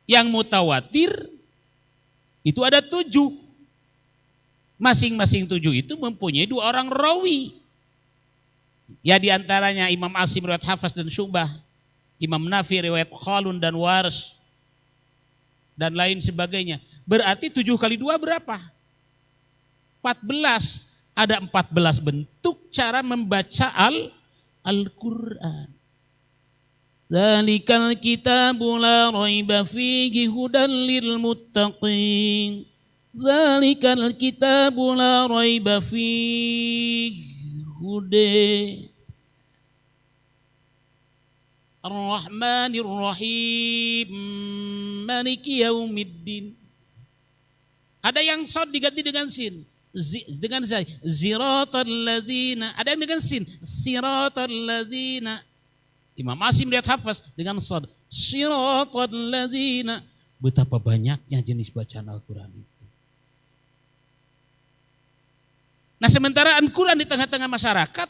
Yang mutawatir itu ada 7. Masing-masing 7 itu mempunyai 2 orang rawi. Ya diantaranya Imam Asim riwayat Hafs dan Syu'bah, Imam Nafi riwayat Khalun dan Wars, dan lain sebagainya. Berarti 7 kali 2 berapa? 14. Ada 14 bentuk cara membaca Al-Quran. Dzalikal kitabu la raiba fihi hudan lil muttaqin. Dzalikal kitabu la raiba fihi hudan Ar-Rahmanir Rahim Maliki Yaumiddin. Ada yang shad diganti dengan sin. Dengan zai. Ziratal ladzina. Ada yang dengan sin. Siratal ladzina. Imam Asim lihat hafaz dengan shad. Siratal ladzina. Betapa banyaknya jenis bacaan Al-Quran itu. Nah sementara Al-Quran di tengah-tengah masyarakat,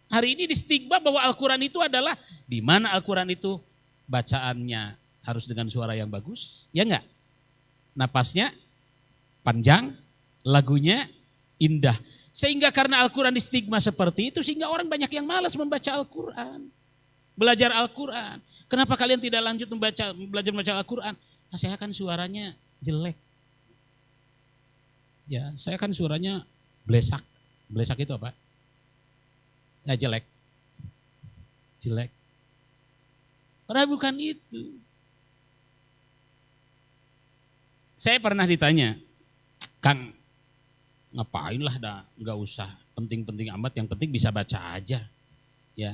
hari ini distigma bahwa Al-Quran itu adalah, di mana Al-Quran itu bacaannya harus dengan suara yang bagus, ya enggak? Napasnya panjang, lagunya indah. Sehingga karena Al-Quran distigma seperti itu, sehingga orang banyak yang malas membaca Al-Quran. Belajar Al-Quran. Kenapa kalian tidak lanjut belajar membaca Al-Quran? Nah, saya kan suaranya jelek. Ya, saya kan suaranya blesak. Blesak itu apa? Ya jelek. Jelek. Padahal bukan itu. Saya pernah ditanya, Kang, ngapain lah dah, nggak usah penting-penting amat, yang penting bisa baca aja. Ya.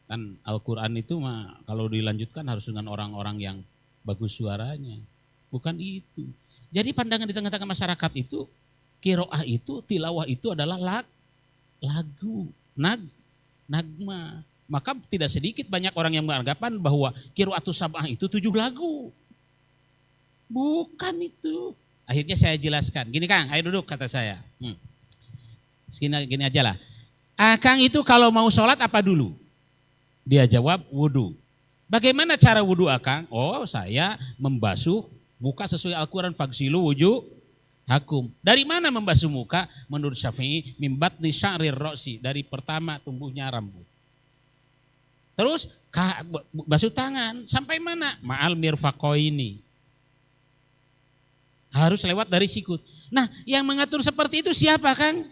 Kan Al-Quran itu mah kalau dilanjutkan harus dengan orang-orang yang bagus suaranya. Bukan itu. Jadi pandangan di tengah-tengah masyarakat itu, qiraah itu, tilawah itu adalah lagu, nagma. Maka tidak sedikit banyak orang yang beranggapan bahwa qiraatus sab'ah itu 7 lagu. Bukan itu. Akhirnya saya jelaskan. Gini Kang, ayo duduk kata saya. Gini aja lah. Kang itu kalau mau sholat apa dulu? Dia jawab wudu. Bagaimana cara wudu Kang? Oh saya membasuh muka sesuai Al-Quran. Fagsilu wujuh hakum. Dari mana membasuh muka? Menurut Syafi'i mimbat di sya'rir ro'si. Dari pertama tumbuhnya rambut. Terus basuh tangan. Sampai mana? Ma'al mirfaqoini. Harus lewat dari sikut. Nah yang mengatur seperti itu siapa Kang?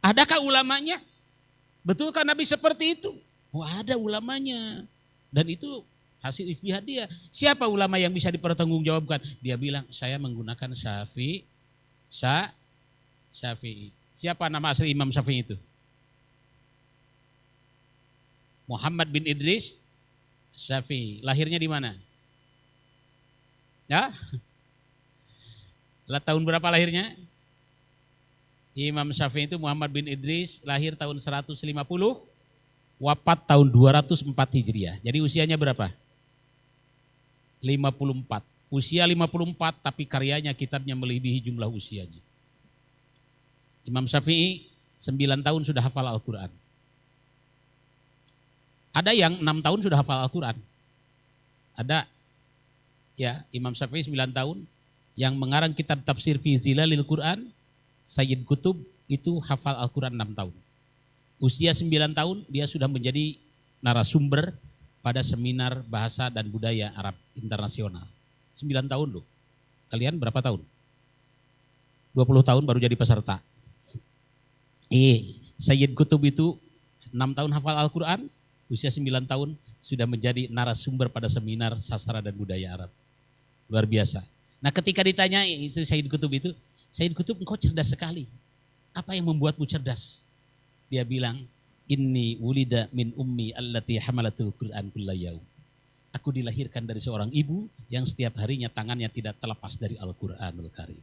Adakah ulamanya? Betulkah Nabi seperti itu? Oh ada ulamanya. Dan itu hasil ijtihad dia. Siapa ulama yang bisa dipertanggungjawabkan? Dia bilang saya menggunakan Syafi'i. Siapa nama asli Imam Syafi'i itu? Muhammad bin Idris Syafi'i. Lahirnya di mana? Ya? Lah tahun berapa lahirnya? Imam Syafi'i itu Muhammad bin Idris lahir tahun 150, wafat tahun 204 Hijriah. Jadi usianya berapa? 54. Usia 54 tapi karyanya, kitabnya melebihi jumlah usianya. Imam Syafi'i 9 tahun sudah hafal Al-Quran. Ada yang 6 tahun sudah hafal Al-Quran. Ada ya Imam Syafi'i 9 tahun. Yang mengarang kitab tafsir fi zilalil Quran, Sayyid Qutb itu hafal Al-Quran 6 tahun. Usia 9 tahun dia sudah menjadi narasumber pada seminar bahasa dan budaya Arab internasional. 9 tahun loh. Kalian berapa tahun? 20 tahun baru jadi peserta. Sayyid Qutb itu 6 tahun hafal Al-Quran, usia 9 tahun sudah menjadi narasumber pada seminar sastra dan budaya Arab. Luar biasa. Nah ketika ditanya itu Sayyid Qutb itu, Sayyid Qutb engkau cerdas sekali. Apa yang membuatmu cerdas? Dia bilang, inni wulida min ummi allati hamalatul Qur'an kullayaum. Aku dilahirkan dari seorang ibu yang setiap harinya tangannya tidak terlepas dari Al-Qur'anul Karim.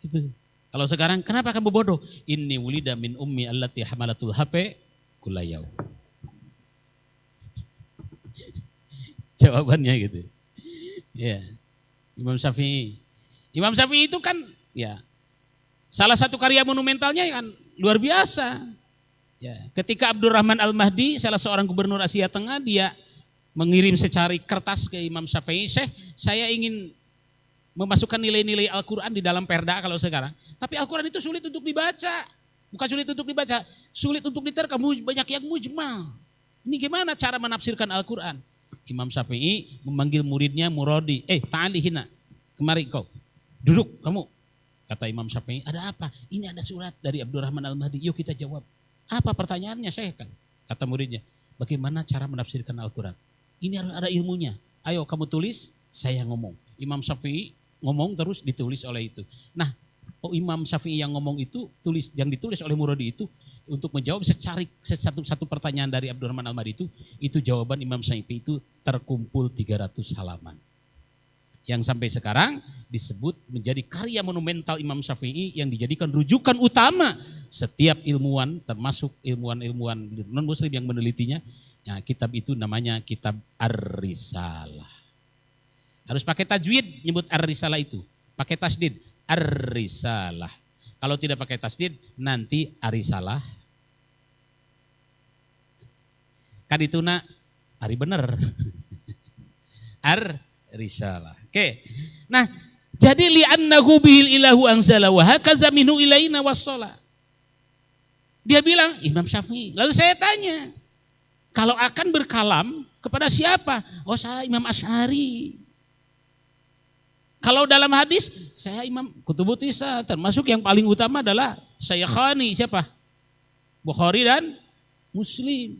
Itu. Kalau sekarang kenapa kamu bodoh? Inni wulida min ummi allati hamalatul HP kullayaum. Jawabannya gitu. Ya. Imam Syafi'i. Imam Syafi'i itu kan ya salah satu karya monumentalnya kan luar biasa. Ya, ketika Abdurrahman Al-Mahdi, salah seorang gubernur Asia Tengah, dia mengirim secari kertas ke Imam Syafi'i, Syekh, saya ingin memasukkan nilai-nilai Al-Quran di dalam perda kalau sekarang. Tapi Al-Quran itu sulit untuk dibaca. Bukan sulit untuk dibaca, sulit untuk diterka, banyak yang mujmal. Ini gimana cara menafsirkan Al-Quran? Imam Syafi'i memanggil muridnya Muradi. Ta'ali hina, kemari kau, duduk kamu. Kata Imam Syafi'i, ada apa? Ini ada surat dari Abdurrahman Al-Mahdi, yuk kita jawab. Apa pertanyaannya Syekh? Kata muridnya, bagaimana cara menafsirkan Al-Quran? Ini harus ada ilmunya. Ayo kamu tulis, saya ngomong. Imam Syafi'i ngomong terus ditulis oleh itu. Nah, Imam Syafi'i yang ngomong itu, yang ditulis oleh Muradi itu, untuk menjawab satu pertanyaan dari Abdurrahman Al-Mahdi itu jawaban Imam Syafi'i itu terkumpul 300 halaman. Yang sampai sekarang disebut menjadi karya monumental Imam Syafi'i yang dijadikan rujukan utama setiap ilmuwan, termasuk ilmuwan-ilmuwan non-muslim yang menelitinya. Ya, kitab itu namanya kitab Ar-Risalah. Harus pakai tajwid nyebut Ar-Risalah itu. Pakai tasdid, Ar-Risalah. Kalau tidak pakai tasdid, nanti Arisalah. Kan itu nak, hari bener. Ar-Risalah. Oke. Nah, jadi li'annahu bihil ilahu anzala wa hakaza minhu ilaina wassala. Dia bilang Imam Syafi'i. Lalu saya tanya, kalau akan berkalam kepada siapa? Oh, saya Imam Asy'ari. Kalau dalam hadis, saya Imam Kutubut Tisa, termasuk yang paling utama adalah Syakhani, siapa? Bukhari dan Muslim.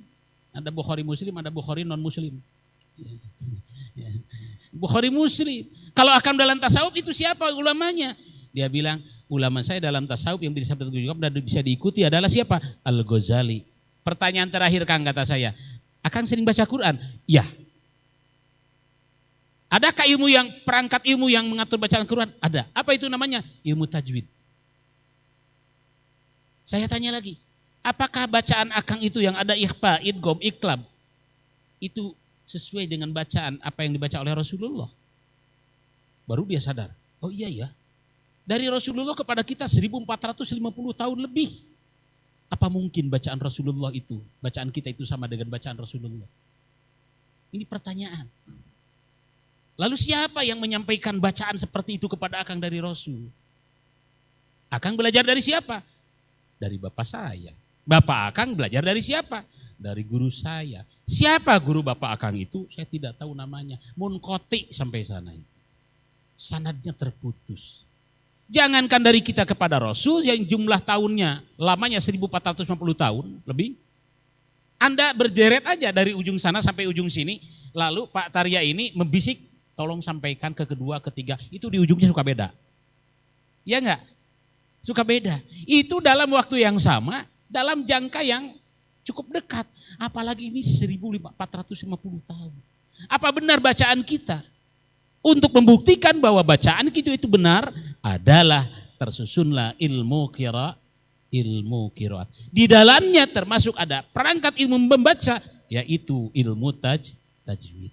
Ada Bukhari Muslim, ada Bukhari non-Muslim. Bukhari Muslim. Kalau akan dalam tasawuf itu siapa ulamanya? Dia bilang, ulama saya dalam tasawuf yang bisa bertanggung dan bisa diikuti adalah siapa? Al-Ghazali. Pertanyaan terakhir Kang, kata saya, Akang sering baca Quran? Ya. Adakah perangkat ilmu yang mengatur bacaan Quran? Ada. Apa itu namanya? Ilmu tajwid. Saya tanya lagi, apakah bacaan Akang itu yang ada ikhfa, idgham, iqlab, itu sesuai dengan bacaan apa yang dibaca oleh Rasulullah? Baru dia sadar, oh iya ya, dari Rasulullah kepada kita 1450 tahun lebih. Apa mungkin bacaan Rasulullah itu, bacaan kita itu sama dengan bacaan Rasulullah? Ini pertanyaan. Lalu siapa yang menyampaikan bacaan seperti itu kepada Akang dari Rasul? Akang belajar dari siapa? Dari bapak saya. Bapak Akang belajar dari siapa? Dari guru saya. Siapa guru bapak Akang itu? Saya tidak tahu namanya. Munqati sampai sana itu. Sanadnya terputus. Jangankan dari kita kepada Rasul yang jumlah tahunnya lamanya 1450 tahun lebih. Anda berderet aja dari ujung sana sampai ujung sini. Lalu Pak Tarya ini membisik, tolong sampaikan ke kedua, ketiga, itu di ujungnya suka beda. Ya enggak? Suka beda. Itu dalam waktu yang sama, dalam jangka yang cukup dekat. Apalagi ini 1450 tahun. Apa benar bacaan kita? Untuk membuktikan bahwa bacaan kita itu benar, adalah tersusunlah ilmu qiraat. Di dalamnya termasuk ada perangkat ilmu membaca, yaitu ilmu tajwid.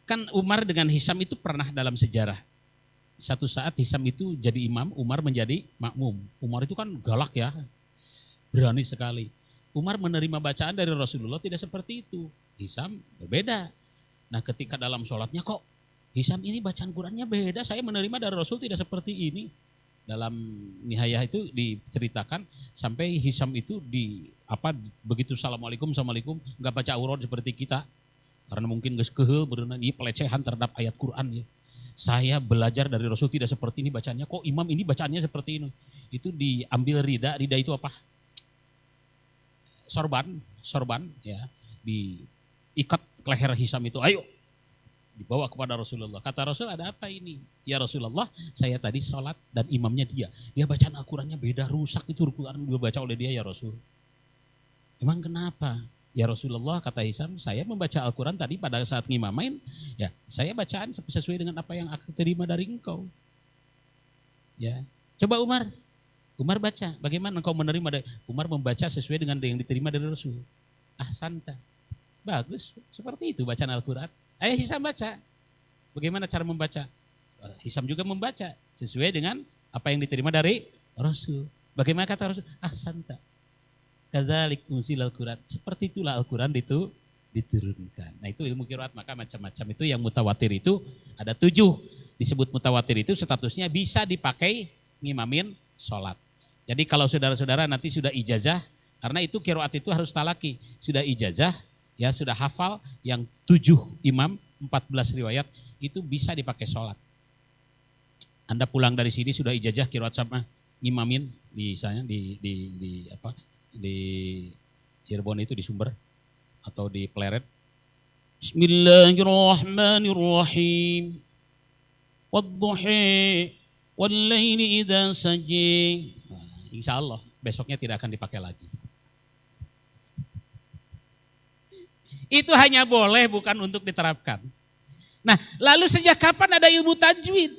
Kan Umar dengan Hisam itu pernah dalam sejarah. Satu saat Hisam itu jadi imam, Umar menjadi makmum. Umar itu kan galak ya, berani sekali. Umar menerima bacaan dari Rasulullah tidak seperti itu. Hisam berbeda. Nah, ketika dalam sholatnya kok Hisam ini bacaan Qurannya beda, saya menerima dari Rasul tidak seperti ini. Dalam Nihayah itu diceritakan sampai Hisam itu begitu assalamualaikum nggak baca aurat seperti kita. Karena mungkin gak kehel berenang ini pelecehan terhadap ayat Quran ya. Saya belajar dari Rasul tidak seperti ini bacanya. Kok imam ini bacaannya seperti ini? Itu diambil rida itu apa? Sorban ya. Diikat ke leher Hisam itu. Ayo dibawa kepada Rasulullah. Kata Rasul, ada apa ini? Ya Rasulullah, saya tadi sholat dan imamnya dia. Dia bacaan Al-Qurannya beda, rusak itu Al-Quran dibaca oleh dia ya Rasul. Emang kenapa? Ya Rasulullah, kata Hisam, saya membaca Al-Quran tadi pada saat ngimamain, ya saya bacaan sesuai dengan apa yang aku terima dari engkau. Ya, coba Umar baca, bagaimana engkau menerima? Umar membaca sesuai dengan yang diterima dari Rasul. Ahsanta, bagus, seperti itu bacaan Al-Quran. Ayo Hisam baca, bagaimana cara membaca? Hisam juga membaca sesuai dengan apa yang diterima dari Rasul. Bagaimana kata Rasul? Ahsanta. Kadzalik unzilal Quran. Seperti itulah Al-Quran itu diturunkan. Nah itu ilmu qiraat, maka macam-macam. Itu yang mutawatir itu ada 7. Disebut mutawatir itu statusnya bisa dipakai ngimamin sholat. Jadi kalau saudara-saudara nanti sudah ijazah, karena itu qiraat itu harus talaki. Sudah ijazah, ya sudah hafal yang 7 imam, 14 riwayat, itu bisa dipakai sholat. Anda pulang dari sini sudah ijazah qiraat sama ngimamin di sana di Cirebon itu di Sumber atau di Pleret. Bismillahirrahmanirrahim. Wadduhi wallaili idza saji. Insya Allah besoknya tidak akan dipakai lagi. Itu hanya boleh, bukan untuk diterapkan. Nah, lalu sejak kapan ada ilmu tajwid?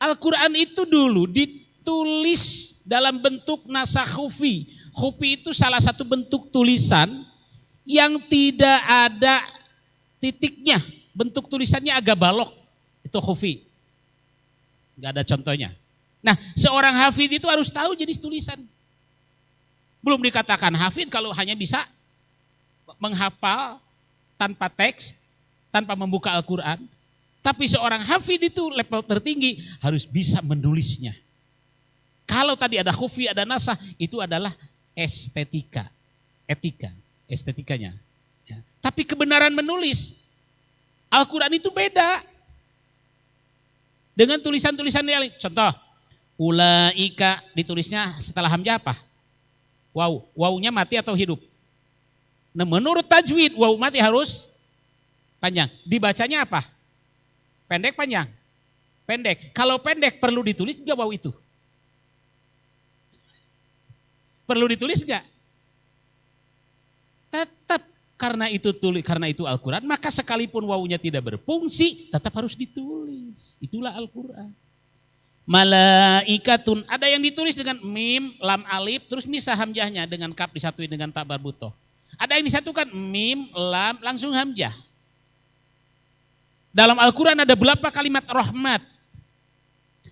Al-Quran itu dulu ditulis dalam bentuk naskah khufi. Khufi itu salah satu bentuk tulisan yang tidak ada titiknya. Bentuk tulisannya agak balok. Itu khufi. Gak ada contohnya. Nah, seorang hafid itu harus tahu jenis tulisan. Belum dikatakan hafid kalau hanya bisa menghafal tanpa teks, tanpa membuka Al-Quran. Tapi seorang hafid itu level tertinggi harus bisa menulisnya. Kalau tadi ada khufi, ada nasah, itu adalah estetika, etika, estetikanya. Ya. Tapi kebenaran menulis, Al-Quran itu beda dengan tulisan-tulisan yang lain. Contoh, ulaika ditulisnya setelah hamzah apa? Waw, wawnya mati atau hidup? Nah, menurut tajwid, waw mati harus panjang. Dibacanya apa? Pendek panjang? Pendek. Kalau pendek perlu ditulis juga waw itu. Perlu ditulis enggak? Tetap karena itu Al-Quran, maka sekalipun wawunya tidak berfungsi, tetap harus ditulis. Itulah Al-Quran. Malaikatun, ada yang ditulis dengan mim, lam, alif, terus misah hamzahnya dengan kaf disatuin dengan ta marbutoh. Ada yang disatukan mim, lam, langsung hamzah. Dalam Al-Quran ada berapa kalimat rahmat?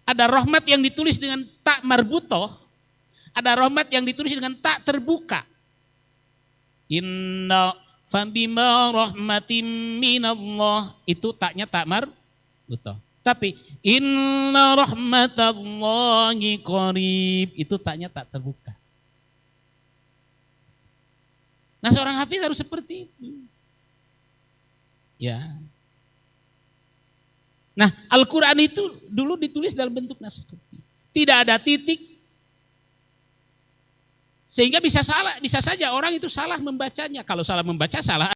Ada rahmat yang ditulis dengan ta marbutoh, ada rahmat yang ditulis dengan ta terbuka. Inna fabima rahmatim minallah, itu taknya ta marbutoh. Tapi inna rahmatallahi qarib, itu taknya tak terbuka. Nah, seorang hafiz harus seperti itu. Ya. Nah, Al-Quran itu dulu ditulis dalam bentuk naskah. Tidak ada titik. Sehingga bisa salah, bisa saja orang itu salah membacanya. Kalau salah membaca, salah